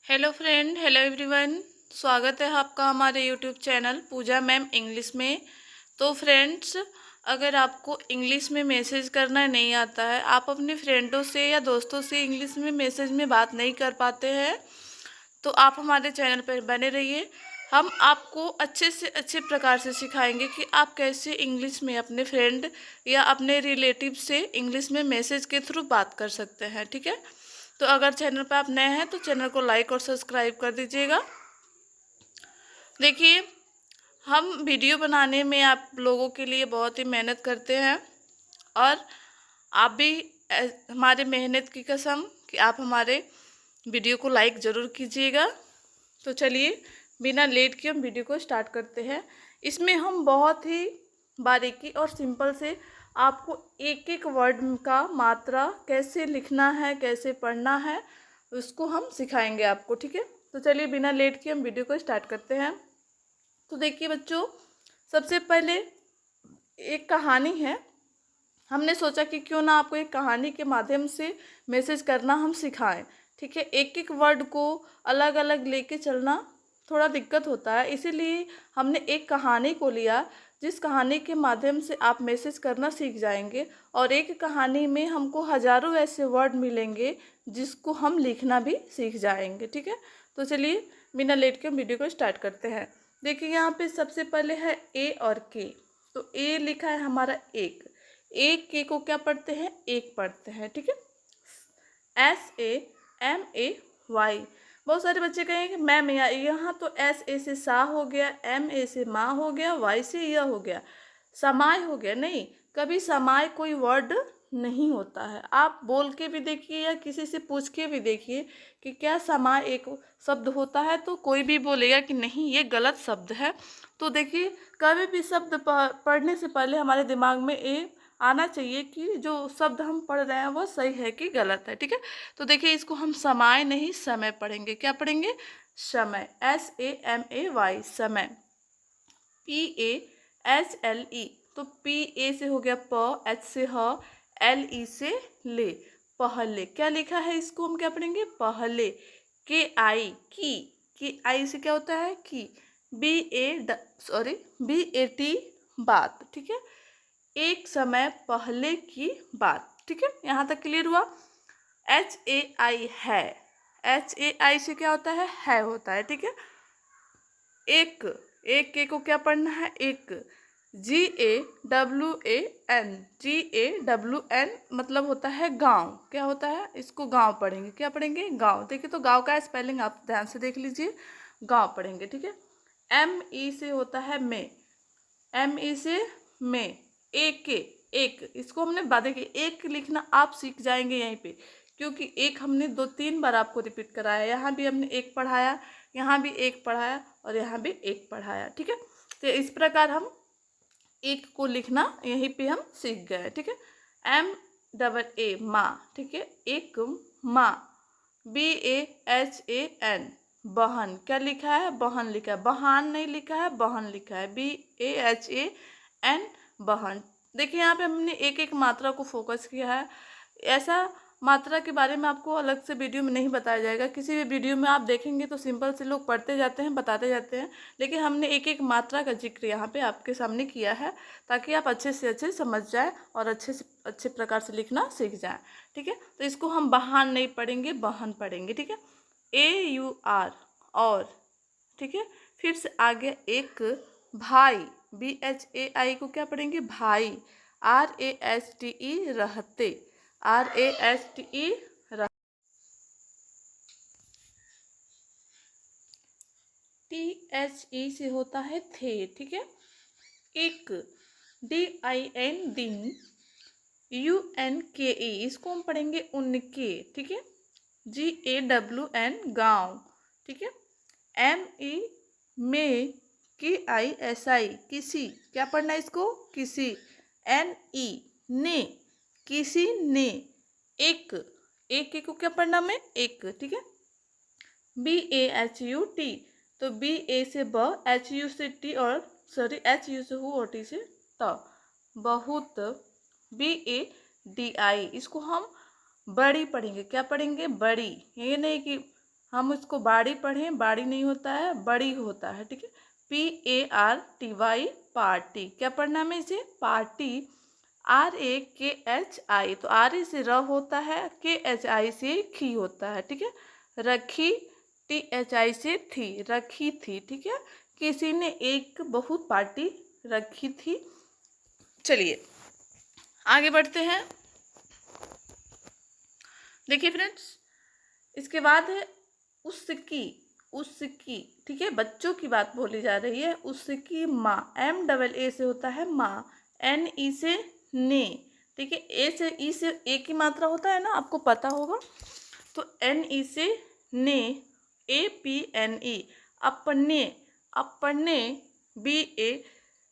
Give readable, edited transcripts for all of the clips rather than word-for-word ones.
Hello friend, hello everyone. स्वागत है आपका हमारे यूट्यूब चैनल पूजा मैम इंग्लिश में। तो फ्रेंड्स, अगर आपको इंग्लिश में मैसेज करना नहीं आता है, आप अपने फ्रेंडों से या दोस्तों से इंग्लिश में मैसेज में बात नहीं कर पाते हैं, तो आप हमारे चैनल पर बने रहिए। हम आपको अच्छे से अच्छे प्रकार से सिखाएंगे कि आप कैसे इंग्लिश में अपने फ्रेंड या अपने रिलेटिव से इंग्लिश में मैसेज के थ्रू बात कर सकते हैं। ठीक है, तो अगर चैनल पर आप नए हैं तो चैनल को लाइक और सब्सक्राइब कर दीजिएगा। देखिए, हम वीडियो बनाने में आप लोगों के लिए बहुत ही मेहनत करते हैं और आप भी हमारे मेहनत की कसम कि आप हमारे वीडियो को लाइक ज़रूर कीजिएगा। तो चलिए, बिना लेट के हम वीडियो को स्टार्ट करते हैं। इसमें हम बहुत ही बारीकी और सिंपल से आपको एक एक वर्ड का मात्रा कैसे लिखना है, कैसे पढ़ना है, उसको हम सिखाएंगे आपको। ठीक है, तो चलिए बिना लेट के हम वीडियो को स्टार्ट करते हैं। तो देखिए बच्चों, सबसे पहले एक कहानी है। हमने सोचा कि क्यों ना आपको एक कहानी के माध्यम से मैसेज करना हम सिखाएं। ठीक है, एक एक वर्ड को अलग अलग लेके चलना थोड़ा दिक्कत होता है, इसीलिए हमने एक कहानी को लिया जिस कहानी के माध्यम से आप मैसेज करना सीख जाएंगे। और एक कहानी में हमको हजारों ऐसे वर्ड मिलेंगे जिसको हम लिखना भी सीख जाएंगे। ठीक है, तो चलिए बिना लेट के वीडियो को स्टार्ट करते हैं। देखिए, यहाँ पे सबसे पहले है ए और के। तो ए लिखा है हमारा एक। एक के को क्या पढ़ते हैं? एक पढ़ते हैं। ठीक है, SAMAY। बहुत सारे बच्चे कहेंगे मैम यहाँ तो SA से सा हो गया, MA से माँ हो गया, Y से यह हो गया, समाय हो गया। नहीं, कभी समाय कोई वर्ड नहीं होता है। आप बोल के भी देखिए या किसी से पूछ के भी देखिए कि क्या समाय एक शब्द होता है, तो कोई भी बोलेगा कि नहीं ये गलत शब्द है। तो देखिए, कभी भी शब्द पढ़ने से पहले हमारे दिमाग में ये आना चाहिए कि जो शब्द हम पढ़ रहे हैं वो सही है कि गलत है। ठीक है, तो देखिए इसको हम समय नहीं समय पढ़ेंगे। क्या पढ़ेंगे? समय, SAMAY, समय। PAHLE, तो PA से हो गया प, H से ह, LE से ले, पहले। क्या लिखा है? इसको हम क्या पढ़ेंगे? पहले। KI, की आई से क्या होता है? की। BAT, बात। ठीक है, एक समय पहले की बात। ठीक है, यहाँ तक क्लियर हुआ। HAI, है। HAI से क्या होता है होता है। ठीक है, एक, एक के को क्या पढ़ना है? एक। GAWAN, GAWN मतलब होता है गांव। क्या होता है? इसको गांव पढ़ेंगे। क्या पढ़ेंगे? गांव। देखिए, तो गांव का स्पेलिंग आप ध्यान से देख लीजिए, गांव पढ़ेंगे। ठीक है, ME से होता है में, ME से में। एक, इसको हमने देखिए एक लिखना आप सीख जाएंगे यहीं पे, क्योंकि एक हमने 2-3 बार आपको रिपीट कराया। यहाँ भी हमने एक पढ़ाया, यहाँ भी एक पढ़ाया और यहाँ भी एक पढ़ाया। ठीक है, तो इस प्रकार हम एक को लिखना यहीं पे हम सीख गए। ठीक है, MAA, माँ। ठीक है, एक माँ। BAHAN, बहन। क्या लिखा है? बहन लिखा है, बहान नहीं लिखा है, बहन लिखा है। BAHAN, बहन। देखिए, यहाँ पे हमने एक एक मात्रा को फोकस किया है। ऐसा मात्रा के बारे में आपको अलग से वीडियो में नहीं बताया जाएगा। किसी भी वीडियो में आप देखेंगे तो सिंपल से लोग पढ़ते जाते हैं, बताते जाते हैं, लेकिन हमने एक एक मात्रा का जिक्र यहाँ पे आपके सामने किया है ताकि आप अच्छे से अच्छे समझ जाए और अच्छे से अच्छे प्रकार से लिखना सीख जाए। ठीक है, तो इसको हम बहान नहीं पढ़ेंगे, बहन पढ़ेंगे। ठीक है, AUR, और। ठीक है, फिर से आगे एक भाई, BHAI को क्या पढ़ेंगे? भाई। RASTE, रहते, RASTE, THE से होता है थे। ठीक है, एक। DIN, दिन। UNKE, इसको हम पढ़ेंगे उनके। ठीक है, GAWN, गाँव। ठीक है, ME, में। KISI, किसी। क्या पढ़ना है इसको? किसी। NE, ने, किसी ने। एक, एक को क्या पढ़ना में? एक। ठीक है, BAHUT, तो BA से ब, HU से टी, और HU से हु और टी से त, बहुत। BADI, इसको हम बड़ी पढ़ेंगे। क्या पढ़ेंगे? बड़ी। ये नहीं कि हम उसको बाड़ी पढ़ें, बाड़ी नहीं होता है, बड़ी होता है, ठीक है। PARTY, party. क्या पढ़ना है हमें इसे? पार्टी। RAKHI, तो RA से र होता है, KHI से खी होता है, ठीक है। रखी, THI से थी, रखी थी, ठीक है। किसी ने एक बहुत पार्टी रखी थी। चलिए आगे बढ़ते हैं। देखिए फ्रेंड्स, इसके बाद है उसकी, उसकी, ठीक है। बच्चों की बात बोली जा रही है। उसकी माँ, MAA से होता है माँ, NE से ने, ठीक है। ए से ई से एक ही मात्रा होता है ना, आपको पता होगा। तो NE से ने, APNE, अपने, अपने,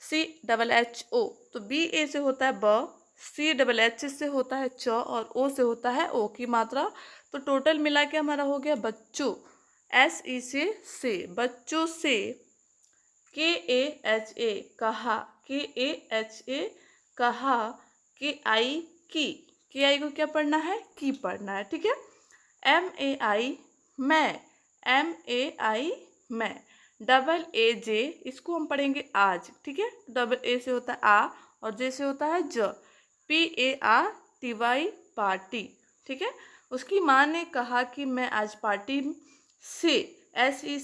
BACHHO, तो BA से होता है ब, CHH से होता है च, और O से होता है ओ की मात्रा। तो टोटल मिला के हमारा हो गया बच्चों। SE से, बच्चों से। KAHA, कहा, KAHA, कहा। KI, की को क्या पढ़ना है? की पढ़ना है, ठीक है। MAI, मैं, MAI, मैं। AA J, इसको हम पढ़ेंगे आज, ठीक है। AA से होता है आ, और J से होता है ज। PARTY, पार्टी, ठीक है। उसकी माँ ने कहा कि मैं आज पार्टी से, SE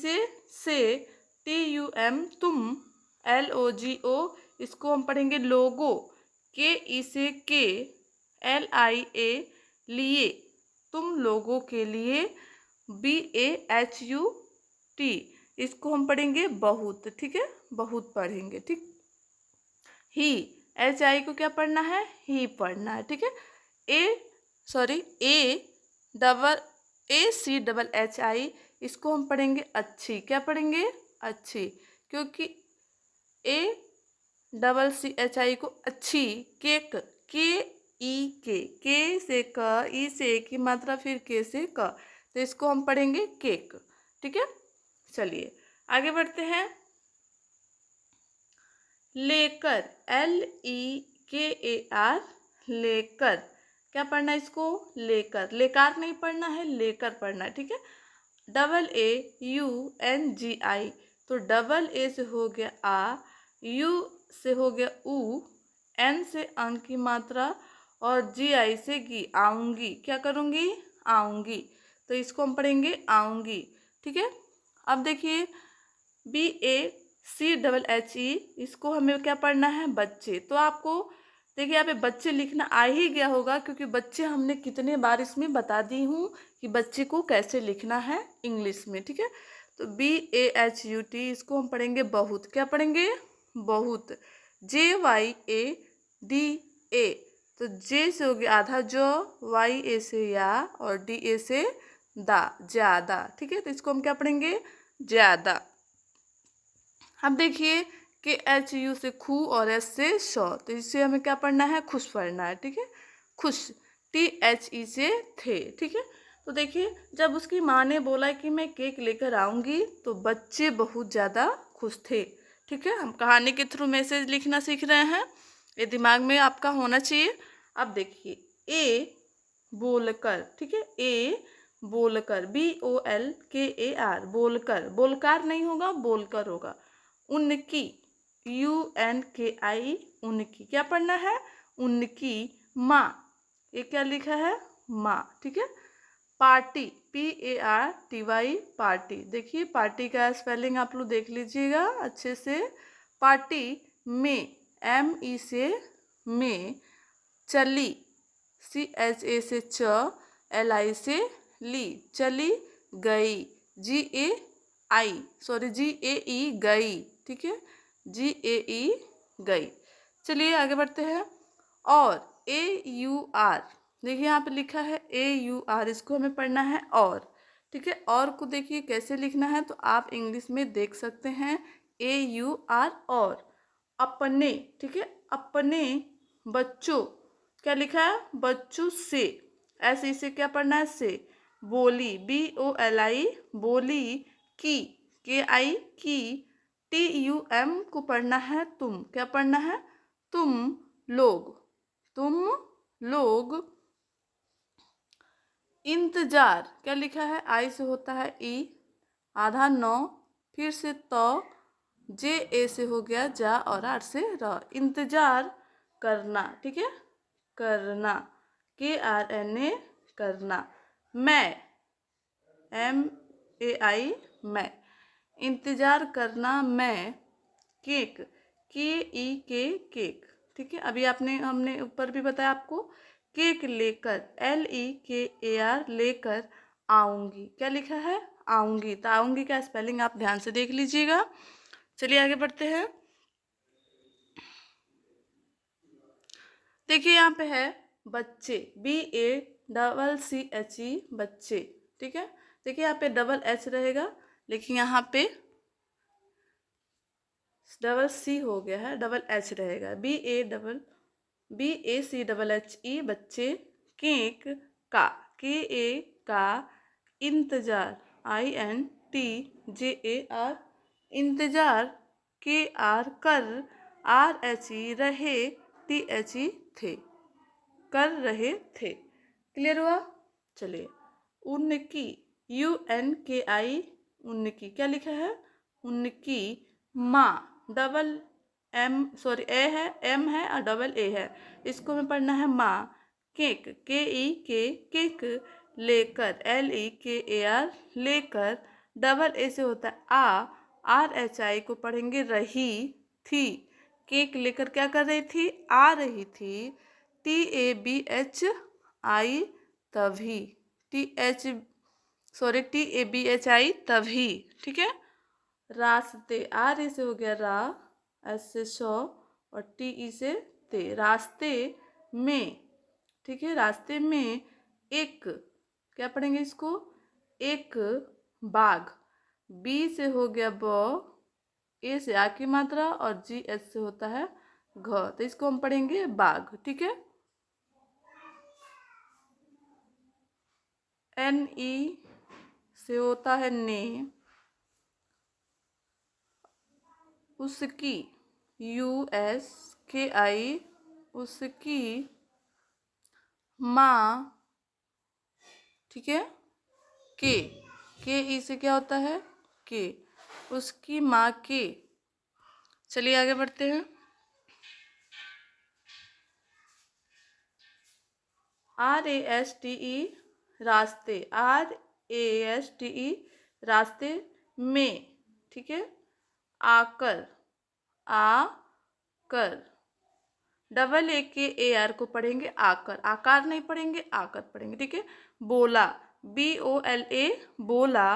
से, TUM, तुम, LOGO, इसको हम पढ़ेंगे लोगो। KE से के, LIA, लिए, तुम लोगों के लिए। BAHUT, इसको हम पढ़ेंगे बहुत, ठीक है। बहुत पढ़ेंगे, ठीक। ही, HI को क्या पढ़ना है? ही पढ़ना है, ठीक है। ACHHI, इसको हम पढ़ेंगे अच्छी। क्या पढ़ेंगे? अच्छी, क्योंकि ACCHI को अच्छी, केक, के से क, ई से की मात्रा, फिर के से क, तो इसको हम पढ़ेंगे केक, ठीक है। चलिए आगे बढ़ते हैं। लेकर, LEKAR, लेकर, क्या पढ़ना है इसको? लेकर, लेकार नहीं पढ़ना है, लेकर पढ़ना है, ठीक है। AAUNGI, तो AA से हो गया आ, U से हो गया ऊ, N से अंक की मात्रा, और GI से गी, आऊंगी। क्या करूंगी? आऊंगी, तो इसको हम पढ़ेंगे आऊंगी, ठीक है। अब देखिए BACHHE, इसको हमें क्या पढ़ना है? बच्चे। तो आपको देखिए यहाँ पे बच्चे लिखना आ ही गया होगा, क्योंकि बच्चे हमने कितने बार इसमें बता दी हूँ कि बच्चे को कैसे लिखना है इंग्लिश में, ठीक है। तो BAHUT, इसको हम पढ़ेंगे बहुत। क्या पढ़ेंगे? बहुत। JYADA, तो J से हो गया आधा जो, YA से या, और DA से दा, ज्यादा, ठीक है। तो इसको हम क्या पढ़ेंगे? ज्यादा। अब देखिए कि HU से खू, और S से श, तो इससे हमें क्या पढ़ना है? खुश पढ़ना है, ठीक है। खुश। THE से थे, ठीक है। तो देखिए जब उसकी माँ ने बोला कि मैं केक लेकर आऊंगी, तो बच्चे बहुत ज़्यादा खुश थे, ठीक है। हम कहानी के थ्रू मैसेज लिखना सीख रहे हैं, ये दिमाग में आपका होना चाहिए। अब देखिए ए बोलकर, ठीक है। ए बोलकर, BOLKAR, बोलकर, बोलकार नहीं होगा, बोलकर होगा। उनकी, UNKI, उनकी, क्या पढ़ना है? उनकी माँ, ये क्या लिखा है? माँ, ठीक है। Party, PARTY, party. देखिए पार्टी का स्पेलिंग आप लोग देख लीजिएगा अच्छे से। पार्टी में, ME से में। चली, CHA से च, LI से ली, चली गई। GAE, गई, ठीक है। GAE, गई। चलिए आगे बढ़ते हैं। और AUR, देखिए यहाँ पे लिखा है AUR, इसको हमें पढ़ना है और, ठीक है। और को देखिए कैसे लिखना है, तो आप इंग्लिश में देख सकते हैं AUR, और। अपने, ठीक है। अपने बच्चों, क्या लिखा है? बच्चों से। ऐसे इसे क्या पढ़ना है? से। बोली, BOLI, बोली। की, KI, की। TUM को पढ़ना है तुम। क्या पढ़ना है? तुम लोग, तुम लोग। इंतजार क्या लिखा है, आई से होता है ई, आधा नौ, फिर से तो, जे ए से हो गया जा और आर से र, इंतजार करना, ठीक है, करना, के आर एन ए, करना, मैं, एम ए आई, मैं, इंतजार करना मैं, केक, के ई के, केक, ठीक है। अभी हमने ऊपर भी बताया आपको, केक लेकर, एल ई के ए आर, लेकर आऊंगी, क्या लिखा है, आऊंगी। तो आऊंगी का स्पेलिंग आप ध्यान से देख लीजिएगा। चलिए आगे बढ़ते हैं। देखिए यहाँ पे है बच्चे, B A double C H E, बच्चे, ठीक है। देखिए यहाँ पे डबल एच रहेगा, लेकिन यहाँ पे डबल सी हो गया है, डबल एच रहेगा, B A C double H E, बच्चे, केक का, के ए का, इंतजार, I N T J A R, इंतजार, के आर, कर, आर एच ई, रहे, टी एच ई, थे, कर रहे थे। क्लियर हुआ। चलिए, उनकी, यू एन के आई, उनकी, क्या लिखा है, उनकी माँ, डबल एम सॉरी ए है, एम है और डबल ए है, इसको हमें पढ़ना है माँ, केक, के ई के, केक, लेकर, एल ई के ए आर, लेकर, डबल ए से होता है आ, आर एच आई को पढ़ेंगे रही, थी, केक लेकर क्या कर रही थी, आ रही थी, T A B H I, तभी, T A B H I, तभी, ठीक है। रास्ते, आर ए से हो गया रा, एस से शो और टी ई से ते, रास्ते में, ठीक है, रास्ते में एक, क्या पढ़ेंगे इसको, एक बाघ, बी से हो गया ब, ए से आ की मात्रा और जी एच से होता है घ, तो इसको हम पढ़ेंगे बाघ, ठीक है। एन ई से होता है ने, उसकी, यू एस के आई, उसकी माँ, ठीक है, के ई से क्या होता है, के, उसकी माँ के। चलिए आगे बढ़ते हैं। R A S T E, रास्ते, R A S T E, रास्ते में, ठीक है, आकर, आकर, डबल ए के ए आर को पढ़ेंगे आकर, आकार नहीं पढ़ेंगे, आकर पढ़ेंगे, ठीक है। बोला, बी ओ एल ए, बोला,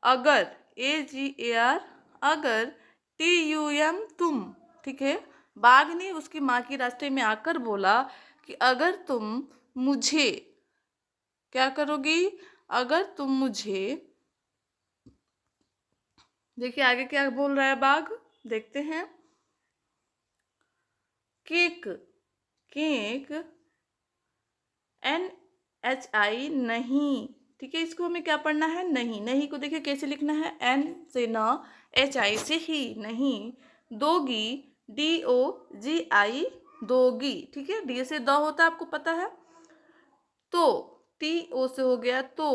अगर, ए जी ए आर, अगर, टी यू एम, तुम, ठीक है। बाघ ने उसकी माँ की रास्ते में आकर बोला कि अगर तुम मुझे, क्या करोगी, अगर तुम मुझे, देखिए आगे क्या बोल रहा है बाघ, देखते हैं। Cake, cake, N H I, नहीं, ठीक है, इसको हमें क्या पढ़ना है, नहीं, नहीं को देखिए कैसे लिखना है, एन से न, एच आई से ही, नहीं, दोगी, डी ओ जी आई, दोगी, ठीक है, डी से दो होता है आपको पता है, तो, टी ओ से हो गया तो,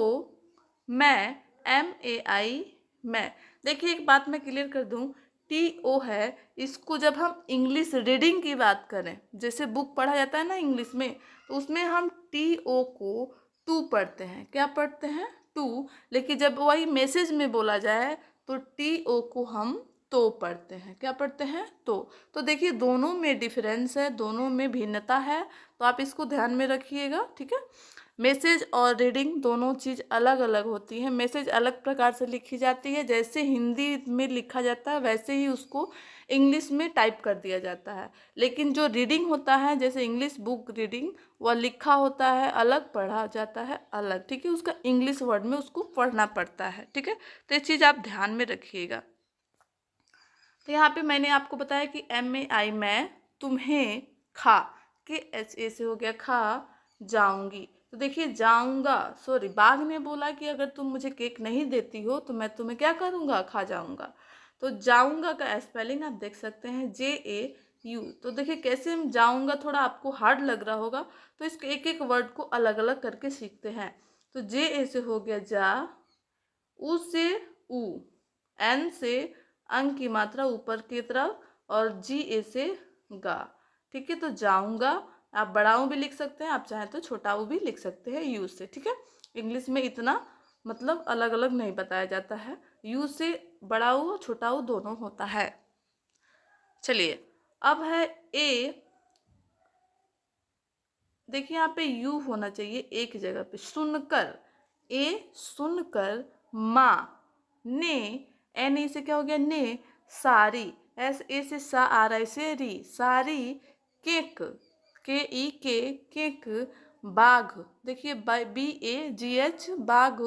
मैं, एम ए आई, मैं। देखिए एक बात मैं क्लियर कर दूं, टी ओ है, इसको जब हम इंग्लिश रीडिंग की बात करें, जैसे बुक पढ़ा जाता है ना इंग्लिश में, तो उसमें हम टी ओ को टू पढ़ते हैं, क्या पढ़ते हैं, टू, लेकिन जब वही मैसेज में बोला जाए तो टी ओ को हम तो पढ़ते हैं, क्या पढ़ते हैं, तो देखिए दोनों में डिफरेंस है, दोनों में भिन्नता है, तो आप इसको ध्यान में रखिएगा, ठीक है। मैसेज और रीडिंग दोनों चीज़ अलग अलग होती है। मैसेज अलग प्रकार से लिखी जाती है, जैसे हिंदी में लिखा जाता है वैसे ही उसको इंग्लिश में टाइप कर दिया जाता है, लेकिन जो रीडिंग होता है जैसे इंग्लिश बुक रीडिंग, वह लिखा होता है अलग, पढ़ा जाता है अलग, ठीक है, उसका इंग्लिश वर्ड में उसको पढ़ना पड़ता है, ठीक है। तो ये चीज़ आप ध्यान में रखिएगा। तो यहाँ पे मैंने आपको बताया कि एम ए आई, मैं, तुम्हें, खा, के एच ए से हो गया खा, जाऊंगी, तो देखिए जाऊंगा, सॉरी, बाघ ने बोला कि अगर तुम मुझे केक नहीं देती हो तो मैं तुम्हें क्या करूंगा, खा जाऊंगा, तो जाऊंगा का स्पेलिंग आप देख सकते हैं, जे ए यू। तो देखिए कैसे जाऊंगा थोड़ा आपको हार्ड लग रहा होगा, तो इसके एक एक वर्ड को अलग अलग करके सीखते हैं। तो जे ए से हो गया जा, ऊ से ऊ, एन से अंग की मात्रा ऊपर की तरफ, और जी ए से गा। ठीक है, तो जाऊंगा आप बड़ा ऊ भी लिख सकते हैं, आप चाहें तो छोटा ऊ भी लिख सकते हैं यू से। ठीक है, इंग्लिश में इतना मतलब अलग अलग नहीं बताया जाता है, यू से बड़ा ऊ और छोटा ऊ दोनों होता है। चलिए अब है ए। देखिए यहाँ पे यू होना चाहिए एक जगह पे, सुनकर, ए सुनकर, माँ, ने, एन ए से क्या हो गया ने, सारी, एस ए से सा आ रहा है से री, सारी, केक, के ई के, केक, बाघ, देखिए बी ए जी एच, बाघ,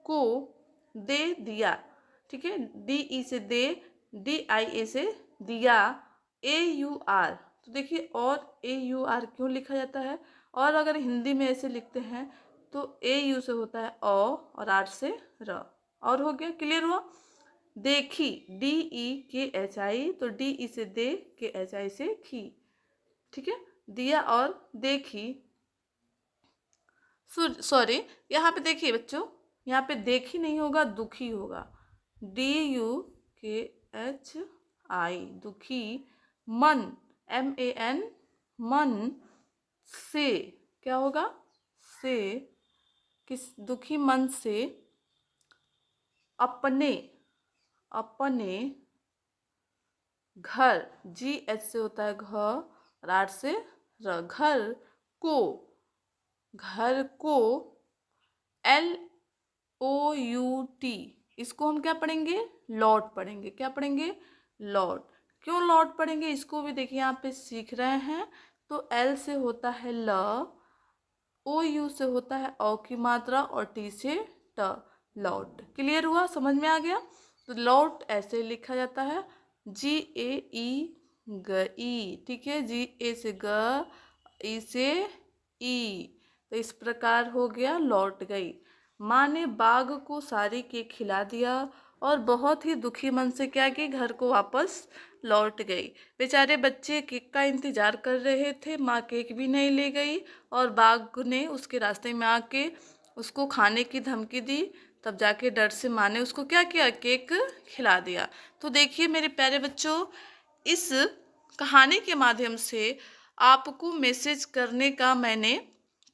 को, दे दिया। ठीक है, डी ई से दे, डी आई ए से दिया, ए यू आर, तो देखिए और ए यू आर क्यों लिखा जाता है, और अगर हिंदी में ऐसे लिखते हैं तो ए यू से होता है ओ और आर से र, और हो गया, क्लियर हुआ। देखी, डी ई के एच आई, तो डी ई से दे, के एच आई से खी। ठीक है, दिया और देखी, सॉरी यहाँ पे देखिए बच्चों, यहाँ पे देखी नहीं होगा, दुखी होगा, डी यू के एच आई, दुखी, मन, एम ए एन, मन, से क्या होगा, से, किस, दुखी मन से, अपने, अपने घर, जी एच से होता है घ और आर से र, घर को, घर को, एल ओ यू टी, इसको हम क्या पढ़ेंगे, लौट पढ़ेंगे, क्या पढ़ेंगे, लौट। क्यों लौट पढ़ेंगे, इसको भी देखिए यहाँ पे सीख रहे हैं, तो एल से होता है ल, ओ यू से होता है औ की मात्रा, और टी से ट, लौट। क्लियर हुआ, समझ में आ गया। तो लौट ऐसे लिखा जाता है, जी ए ई गई। ठीक है, जी ए से ग, ई से ई, तो इस प्रकार हो गया लौट गई। माँ ने बाघ को सारी केक खिला दिया और बहुत ही दुखी मन से क्या कि घर को वापस लौट गई। बेचारे बच्चे केक का इंतजार कर रहे थे, माँ केक भी नहीं ले गई, और बाघ ने उसके रास्ते में आके उसको खाने की धमकी दी, तब जाके डर से माँ ने उसको क्या किया, केक खिला दिया। तो देखिए मेरे प्यारे बच्चों, इस कहानी के माध्यम से आपको मैसेज करने का मैंने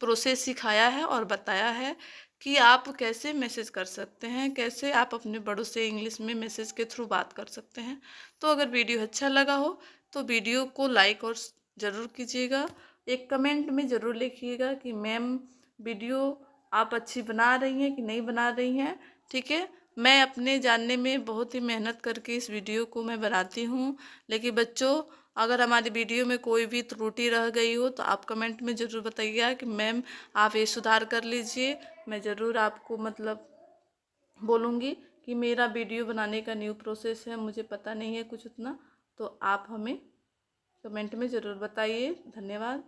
प्रोसेस सिखाया है और बताया है कि आप कैसे मैसेज कर सकते हैं, कैसे आप अपने बड़ों से इंग्लिश में मैसेज के थ्रू बात कर सकते हैं। तो अगर वीडियो अच्छा लगा हो तो वीडियो को लाइक और ज़रूर कीजिएगा, एक कमेंट में ज़रूर लिखिएगा कि मैम वीडियो आप अच्छी बना रही हैं कि नहीं बना रही हैं। ठीक है, मैं अपने जानने में बहुत ही मेहनत करके इस वीडियो को मैं बनाती हूँ, लेकिन बच्चों अगर हमारी वीडियो में कोई भी त्रुटि रह गई हो तो आप कमेंट में ज़रूर बताइएगा कि मैम आप ये सुधार कर लीजिए। मैं ज़रूर आपको मतलब बोलूँगी कि मेरा वीडियो बनाने का न्यू प्रोसेस है, मुझे पता नहीं है कुछ उतना, तो आप हमें कमेंट में ज़रूर बताइए। धन्यवाद।